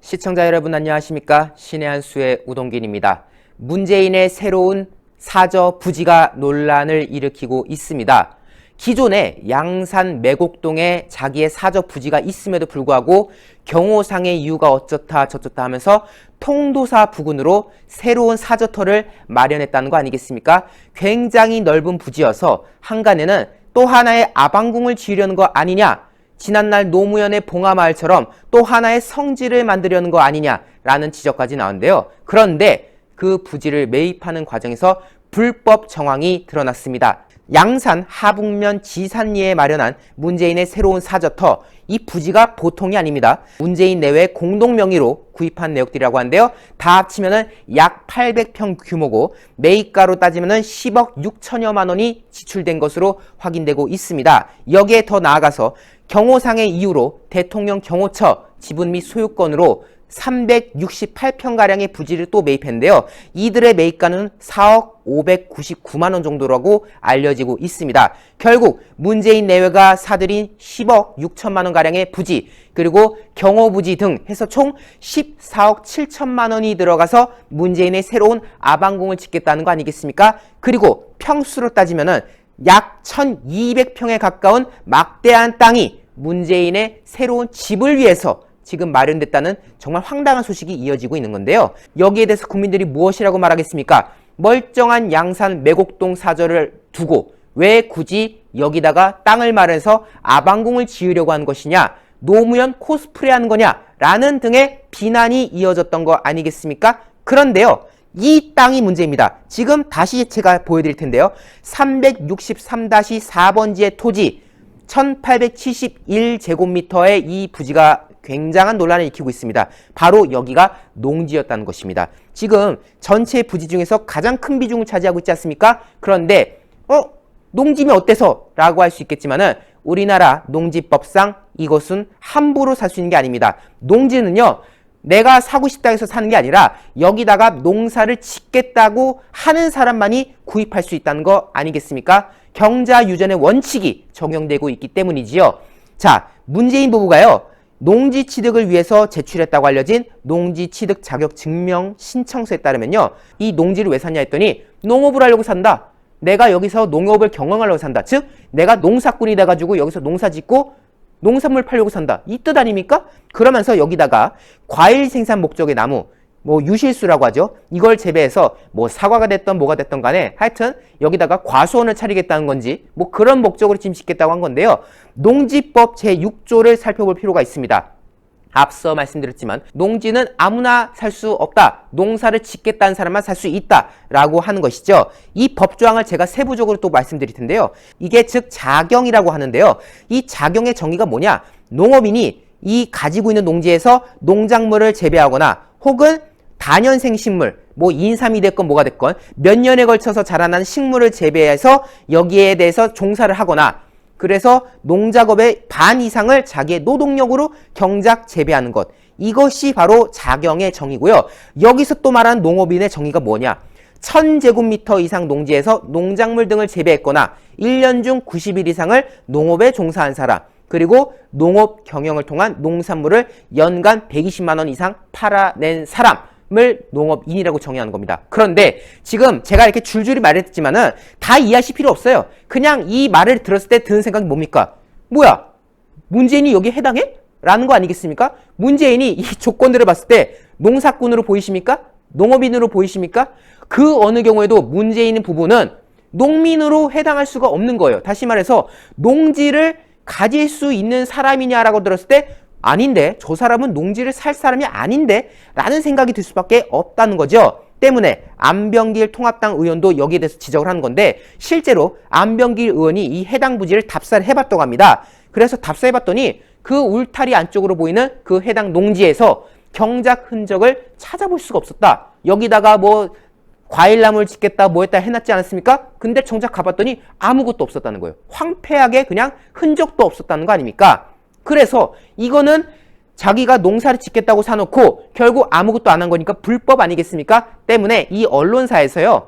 시청자 여러분 안녕하십니까? 신의 한 수의 우동균입니다. 문재인의 새로운 사저 부지가 논란을 일으키고 있습니다. 기존에 양산 매곡동에 자기의 사저 부지가 있음에도 불구하고 경호상의 이유가 어쩌다 저쩌다 하면서 통도사 부근으로 새로운 사저터를 마련했다는 거 아니겠습니까? 굉장히 넓은 부지여서 한간에는 또 하나의 아방궁을 지으려는 거 아니냐? 지난날 노무현의 봉하마을처럼 또 하나의 성지를 만들려는 거 아니냐라는 지적까지 나왔는데요. 그런데 그 부지를 매입하는 과정에서 불법 정황이 드러났습니다. 양산 하북면 지산리에 마련한 문재인의 새로운 사저터, 이 부지가 보통이 아닙니다. 문재인 내외 공동 명의로 구입한 내역들이라고 하는데요. 다 합치면은 약 800평 규모고 매입가로 따지면은 10억 6천여만 원이 지출된 것으로 확인되고 있습니다. 여기에 더 나아가서 경호상의 이유로 대통령 경호처 지분 및 소유권으로 368평가량의 부지를 또 매입했는데요. 이들의 매입가는 4억 599만 원 정도라고 알려지고 있습니다. 결국 문재인 내외가 사들인 10억 6천만 원가량의 부지, 그리고 경호부지 등 해서 총 14억 7천만 원이 들어가서 문재인의 새로운 아방궁을 짓겠다는 거 아니겠습니까? 그리고 평수로 따지면은 약 1200평에 가까운 막대한 땅이 문재인의 새로운 집을 위해서 지금 마련됐다는 정말 황당한 소식이 이어지고 있는 건데요. 여기에 대해서 국민들이 무엇이라고 말하겠습니까? 멀쩡한 양산 매곡동 사저를 두고 왜 굳이 여기다가 땅을 마련해서 아방궁을 지으려고 하는 것이냐? 노무현 코스프레 하는 거냐? 라는 등의 비난이 이어졌던 거 아니겠습니까? 그런데요. 이 땅이 문제입니다. 지금 다시 제가 보여드릴 텐데요. 363-4번지의 토지 1871제곱미터의 이 부지가 굉장한 논란을 일으키고 있습니다. 바로 여기가 농지였다는 것입니다. 지금 전체 부지 중에서 가장 큰 비중을 차지하고 있지 않습니까? 그런데 농지면 어때서? 라고 할 수 있겠지만은 우리나라 농지법상 이것은 함부로 살 수 있는 게 아닙니다. 농지는요, 내가 사고 싶다 해서 사는 게 아니라 여기다가 농사를 짓겠다고 하는 사람만이 구입할 수 있다는 거 아니겠습니까? 경자유전의 원칙이 적용되고 있기 때문이지요. 자, 문재인 부부가요, 농지 취득을 위해서 제출했다고 알려진 농지 취득 자격 증명 신청서에 따르면요, 이 농지를 왜 샀냐 했더니 농업을 하려고 산다. 내가 여기서 농업을 경영하려고 산다. 즉, 내가 농사꾼이 돼가지고 여기서 농사 짓고 농산물 팔려고 산다. 이 뜻 아닙니까? 그러면서 여기다가 과일 생산 목적의 나무, 유실수라고 하죠. 이걸 재배해서 사과가 됐던 뭐가 됐던 간에 하여튼 여기다가 과수원을 차리겠다는 건지 그런 목적으로 지금 짓겠다고 한 건데요. 농지법 제6조를 살펴볼 필요가 있습니다. 앞서 말씀드렸지만 농지는 아무나 살 수 없다. 농사를 짓겠다는 사람만 살 수 있다라고 하는 것이죠. 이 법조항을 제가 세부적으로 또 말씀드릴 텐데요. 이게 즉 자경이라고 하는데요. 이 자경의 정의가 뭐냐? 농업인이 이 가지고 있는 농지에서 농작물을 재배하거나 혹은 다년생 식물, 인삼이 됐건 뭐가 됐건 몇 년에 걸쳐서 자라나는 식물을 재배해서 여기에 대해서 종사를 하거나, 그래서 농작업의 반 이상을 자기의 노동력으로 경작 재배하는 것, 이것이 바로 자경의 정의고요. 여기서 또 말하는 농업인의 정의가 뭐냐? 1000제곱미터 이상 농지에서 농작물 등을 재배했거나 1년 중 90일 이상을 농업에 종사한 사람, 그리고 농업 경영을 통한 농산물을 연간 120만 원 이상 팔아낸 사람을 농업인이라고 정의하는 겁니다. 그런데 지금 제가 이렇게 줄줄이 말했지만은 다 이해하실 필요 없어요. 그냥 이 말을 들었을 때 드는 생각이 뭡니까? 뭐야? 문재인이 여기에 해당해? 라는 거 아니겠습니까? 문재인이 이 조건들을 봤을 때 농사꾼으로 보이십니까? 농업인으로 보이십니까? 그 어느 경우에도 문재인 부부는 농민으로 해당할 수가 없는 거예요. 다시 말해서 농지를 가질 수 있는 사람이냐라고 들었을 때 아닌데, 저 사람은 농지를 살 사람이 아닌데 라는 생각이 들 수밖에 없다는 거죠. 때문에 안병길 통합당 의원도 여기에 대해서 지적을 하는 건데, 실제로 안병길 의원이 이 해당 부지를 답사를 해봤다고 합니다. 그래서 답사해봤더니 그 울타리 안쪽으로 보이는 그 해당 농지에서 경작 흔적을 찾아볼 수가 없었다. 여기다가 과일나무를 짓겠다 했다 해놨지 않았습니까? 근데 정작 가봤더니 아무것도 없었다는 거예요. 황폐하게 그냥 흔적도 없었다는 거 아닙니까? 그래서 이거는 자기가 농사를 짓겠다고 사놓고 결국 아무것도 안 한 거니까 불법 아니겠습니까? 때문에 이 언론사에서요,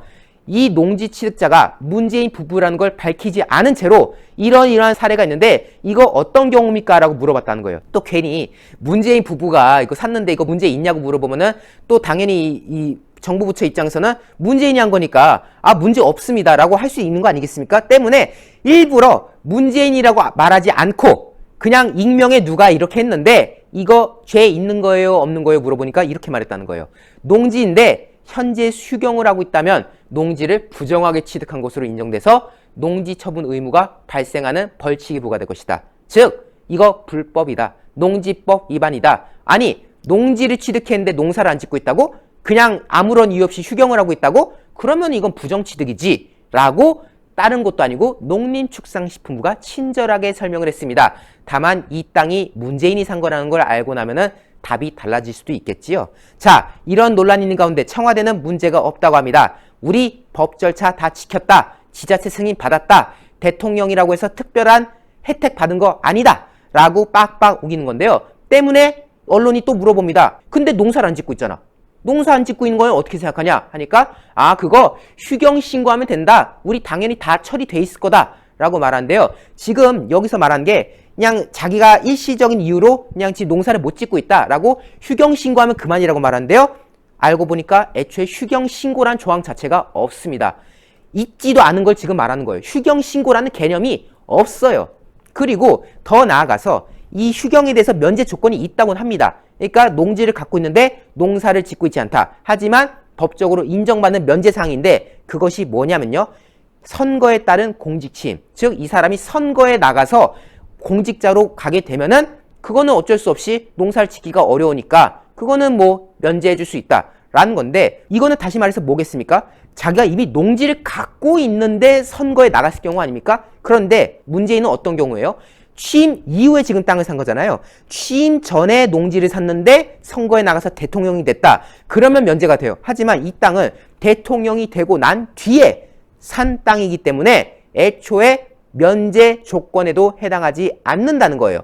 이 농지 취득자가 문재인 부부라는 걸 밝히지 않은 채로 이러한 사례가 있는데 이거 어떤 경우입니까? 라고 물어봤다는 거예요. 또 괜히 문재인 부부가 이거 샀는데 이거 문제 있냐고 물어보면은 또 당연히 이 정부 부처 입장에서는 문재인이 한 거니까 문제 없습니다 라고 할 수 있는 거 아니겠습니까? 때문에 일부러 문재인이라고 말하지 않고 그냥 익명의 누가 이렇게 했는데 이거 죄 있는 거예요 없는 거예요 물어보니까 이렇게 말했다는 거예요. 농지인데 현재 휴경을 하고 있다면 농지를 부정하게 취득한 것으로 인정돼서 농지 처분 의무가 발생하는 벌칙이 부과될 것이다. 즉 이거 불법이다. 농지법 위반이다. 아니 농지를 취득했는데 농사를 안 짓고 있다고? 그냥 아무런 이유 없이 휴경을 하고 있다고? 그러면 이건 부정취득이지 라고 다른 것도 아니고 농림축산식품부가 친절하게 설명을 했습니다. 다만 이 땅이 문재인이 산 거라는 걸 알고 나면은 답이 달라질 수도 있겠지요. 자, 이런 논란이 있는 가운데 청와대는 문제가 없다고 합니다. 우리 법 절차 다 지켰다. 지자체 승인 받았다. 대통령이라고 해서 특별한 혜택 받은 거 아니다. 라고 빡빡 우기는 건데요. 때문에 언론이 또 물어봅니다. 근데 농사를 안 짓고 있잖아. 농사 안 짓고 있는 건 어떻게 생각하냐 하니까 그거 휴경 신고하면 된다. 우리 당연히 다 처리돼 있을 거다. 라고 말하는데요. 지금 여기서 말한 게 그냥 자기가 일시적인 이유로 그냥 지금 농사를 못 짓고 있다라고 휴경 신고하면 그만이라고 말하는데요. 알고 보니까 애초에 휴경 신고란 조항 자체가 없습니다. 있지도 않은 걸 지금 말하는 거예요. 휴경 신고라는 개념이 없어요. 그리고 더 나아가서 이 휴경에 대해서 면제 조건이 있다고는 합니다. 그러니까 농지를 갖고 있는데 농사를 짓고 있지 않다. 하지만 법적으로 인정받는 면제사항인데 그것이 뭐냐면요. 선거에 따른 공직취임. 즉 이 사람이 선거에 나가서 공직자로 가게 되면은 그거는 어쩔 수 없이 농사를 짓기가 어려우니까 그거는 뭐 면제해 줄 수 있다라는 건데 이거는 다시 말해서 뭐겠습니까? 자기가 이미 농지를 갖고 있는데 선거에 나갔을 경우 아닙니까? 그런데 문재인은 어떤 경우예요? 취임 이후에 지금 땅을 산 거잖아요. 취임 전에 농지를 샀는데 선거에 나가서 대통령이 됐다. 그러면 면제가 돼요. 하지만 이 땅은 대통령이 되고 난 뒤에 산 땅이기 때문에 애초에 면제 조건에도 해당하지 않는다는 거예요.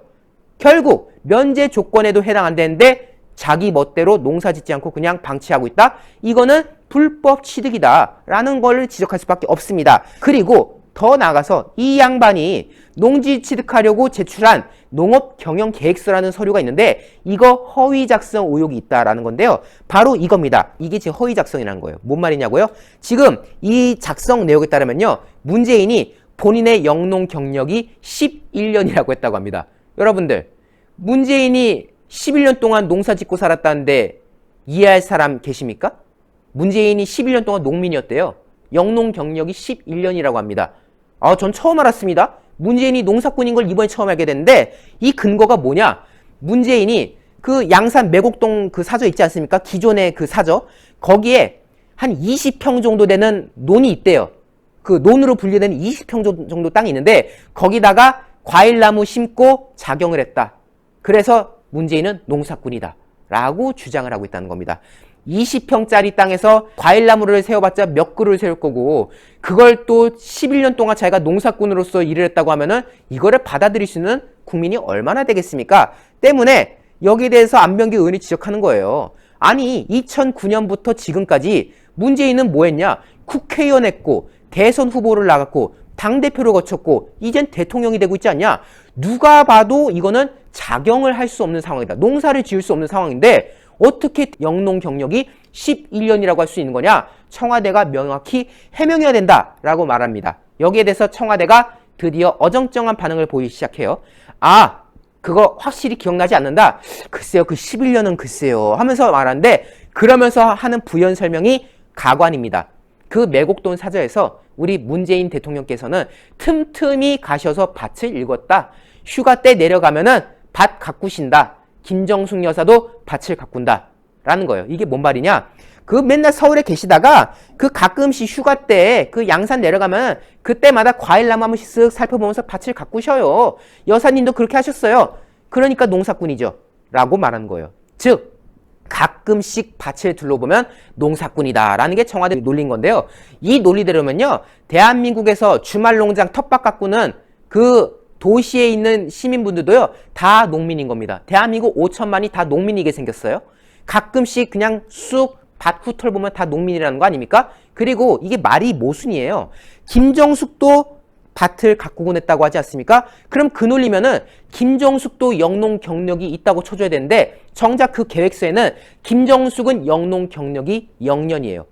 결국 면제 조건에도 해당 안 되는데 자기 멋대로 농사 짓지 않고 그냥 방치하고 있다? 이거는 불법 취득이다 라는 걸 지적할 수밖에 없습니다. 그리고 더 나아가서 이 양반이 농지 취득하려고 제출한 농업경영계획서라는 서류가 있는데 이거 허위 작성 의혹이 있다라는 건데요. 바로 이겁니다. 이게 지금 허위 작성이라는 거예요. 뭔 말이냐고요? 지금 이 작성 내용에 따르면요. 문재인이 본인의 영농 경력이 11년이라고 했다고 합니다. 여러분들 문재인이 11년 동안 농사 짓고 살았다는데 이해할 사람 계십니까? 문재인이 11년 동안 농민이었대요. 영농 경력이 11년이라고 합니다. 전 처음 알았습니다. 문재인이 농사꾼인 걸 이번에 처음 알게 됐는데 이 근거가 뭐냐? 문재인이 그 양산 매곡동 그 사저 있지 않습니까? 기존의 그 사저 거기에 한 20평 정도 되는 논이 있대요. 그 논으로 분류되는 20평 정도 땅이 있는데 거기다가 과일나무 심고 작용을 했다. 그래서 문재인은 농사꾼이다 라고 주장을 하고 있다는 겁니다. 20평짜리 땅에서 과일나무를 세워봤자 몇 그루를 세울 거고 그걸 또 11년 동안 자기가 농사꾼으로서 일을 했다고 하면은 이거를 받아들일 수 있는 국민이 얼마나 되겠습니까? 때문에 여기에 대해서 안병기 의원이 지적하는 거예요. 아니 2009년부터 지금까지 문재인은 뭐 했냐? 국회의원 했고 대선 후보를 나갔고 당대표를 거쳤고 이젠 대통령이 되고 있지 않냐? 누가 봐도 이거는 작용을 할 수 없는 상황이다. 농사를 지을 수 없는 상황인데 어떻게 영농 경력이 11년이라고 할 수 있는 거냐? 청와대가 명확히 해명해야 된다라고 말합니다. 여기에 대해서 청와대가 드디어 어정쩡한 반응을 보이기 시작해요. 그거 확실히 기억나지 않는다? 글쎄요, 그 11년은 글쎄요 하면서 말하는데 그러면서 하는 부연 설명이 가관입니다. 그 매곡동 사저에서 우리 문재인 대통령께서는 틈틈이 가셔서 밭을 읽었다. 휴가 때 내려가면은 밭 가꾸신다. 김정숙 여사도 밭을 가꾼다 라는 거예요. 이게 뭔 말이냐? 그 맨날 서울에 계시다가 그 가끔씩 휴가 때 그 양산 내려가면 그때마다 과일나무 한 번씩 쓱 살펴보면서 밭을 가꾸셔요. 여사님도 그렇게 하셨어요. 그러니까 농사꾼이죠 라고 말하는 거예요. 즉 가끔씩 밭을 둘러보면 농사꾼이다 라는 게 청와대 논리인 건데요. 이 논리대로면요. 대한민국에서 주말 농장 텃밭 가꾸는 그 도시에 있는 시민분들도요. 다 농민인 겁니다. 대한민국 5천만이 다 농민이게 생겼어요. 가끔씩 그냥 쑥 밭 후털 보면 다 농민이라는 거 아닙니까? 그리고 이게 말이 모순이에요. 김정숙도 밭을 가꾸곤 했다고 하지 않습니까? 그럼 그 논리면은 김정숙도 영농 경력이 있다고 쳐줘야 되는데 정작 그 계획서에는 김정숙은 영농 경력이 0년이에요.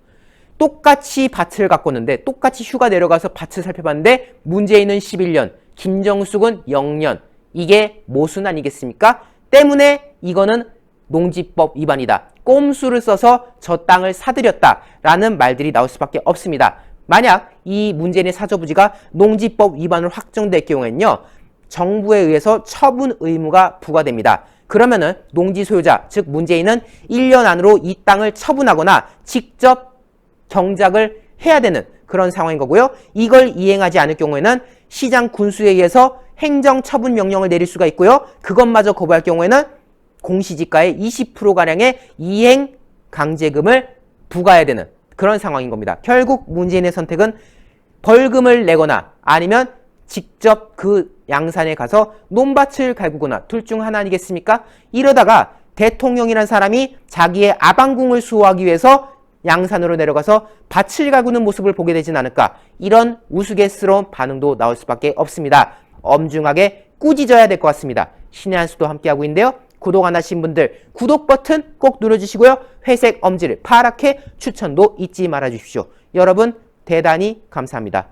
똑같이 밭을 가꿨는데 똑같이 휴가 내려가서 밭을 살펴봤는데 문재인은 11년, 김정숙은 0년. 이게 모순 아니겠습니까? 때문에 이거는 농지법 위반이다. 꼼수를 써서 저 땅을 사들였다라는 말들이 나올 수밖에 없습니다. 만약 이 문재인의 사저부지가 농지법 위반으로 확정될 경우에는요. 정부에 의해서 처분 의무가 부과됩니다. 그러면은 농지 소유자, 즉 문재인은 1년 안으로 이 땅을 처분하거나 직접 경작을 해야 되는 그런 상황인 거고요. 이걸 이행하지 않을 경우에는 시장 군수에 의해서 행정처분 명령을 내릴 수가 있고요. 그것마저 거부할 경우에는 공시지가의 20%가량의 이행 강제금을 부과해야 되는 그런 상황인 겁니다. 결국 문재인의 선택은 벌금을 내거나 아니면 직접 그 양산에 가서 논밭을 갈구거나 둘 중 하나 아니겠습니까? 이러다가 대통령이란 사람이 자기의 아방궁을 수호하기 위해서 양산으로 내려가서 밭을 가꾸는 모습을 보게 되진 않을까. 이런 우스갯스러운 반응도 나올 수밖에 없습니다. 엄중하게 꾸짖어야 될 것 같습니다. 신의 한 수도 함께하고 있는데요. 구독 안 하신 분들 구독 버튼 꼭 눌러주시고요. 회색 엄지를 파랗게 추천도 잊지 말아주십시오. 여러분 대단히 감사합니다.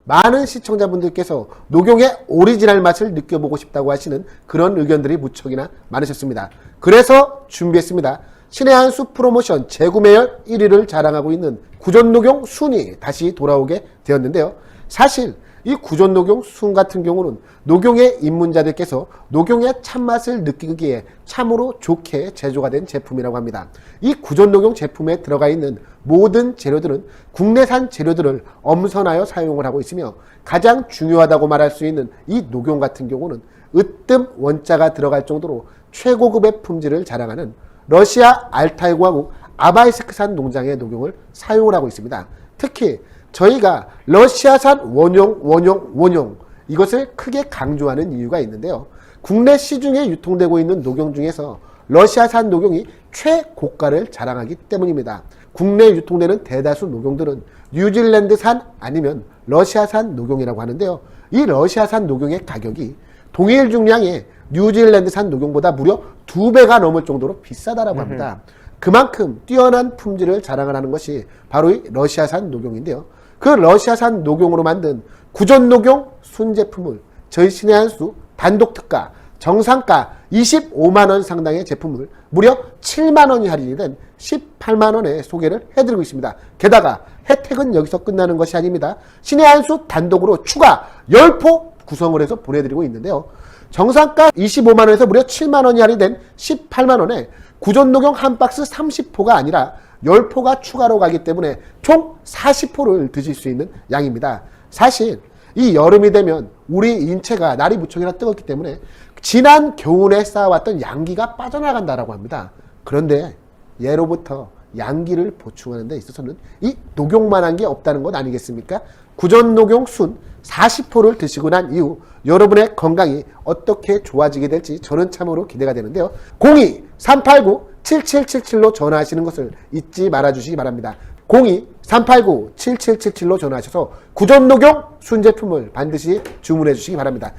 많은 시청자분들께서 녹용의 오리지널 맛을 느껴보고 싶다고 하시는 그런 의견들이 무척이나 많으셨습니다. 그래서 준비했습니다. 신의 한 수 프로모션 재구매율 1위를 자랑하고 있는 구전녹용 순이 다시 돌아오게 되었는데요. 사실 이 구전녹용 순 같은 경우는 녹용의 입문자들께서 녹용의 참맛을 느끼기에 참으로 좋게 제조가 된 제품이라고 합니다. 이 구전녹용 제품에 들어가 있는 모든 재료들은 국내산 재료들을 엄선하여 사용을 하고 있으며 가장 중요하다고 말할 수 있는 이 녹용 같은 경우는 으뜸 원자가 들어갈 정도로 최고급의 품질을 자랑하는 러시아 알타이 공화국 아바이스크산 농장의 녹용을 사용을 하고 있습니다. 특히 저희가 러시아산 원용 이것을 크게 강조하는 이유가 있는데요. 국내 시중에 유통되고 있는 녹용 중에서 러시아산 녹용이 최고가를 자랑하기 때문입니다. 국내 유통되는 대다수 녹용들은 뉴질랜드산 아니면 러시아산 녹용이라고 하는데요. 이 러시아산 녹용의 가격이 동일 중량의 뉴질랜드산 녹용보다 무려 2배가 넘을 정도로 비싸다라고 합니다. 그만큼 뛰어난 품질을 자랑을 하는 것이 바로 이 러시아산 녹용인데요. 그 러시아산 녹용으로 만든 구전녹용 순 제품을 저희 신의 한 수 단독 특가 정상가 25만원 상당의 제품을 무려 7만원이 할인이 된 18만원에 소개를 해드리고 있습니다. 게다가 혜택은 여기서 끝나는 것이 아닙니다. 신의 한 수 단독으로 추가 10포 구성을 해서 보내드리고 있는데요. 정상가 25만원에서 무려 7만원이 할인된 18만원에 구전녹용 한 박스 30포가 아니라 10포가 추가로 가기 때문에 총 40포를 드실 수 있는 양입니다. 사실 이 여름이 되면 우리 인체가 날이 무척이나 뜨겁기 때문에 지난 겨울에 쌓아왔던 양기가 빠져나간다라고 합니다. 그런데 예로부터 양기를 보충하는 데 있어서는 이 녹용만한 게 없다는 것 아니겠습니까? 구전녹용 순 40포를 드시고 난 이후 여러분의 건강이 어떻게 좋아지게 될지 저는 참으로 기대가 되는데요. 02-389-7777로 전화하시는 것을 잊지 말아주시기 바랍니다. 02-389-7777로 전화하셔서 구전녹용 순 제품을 반드시 주문해 주시기 바랍니다.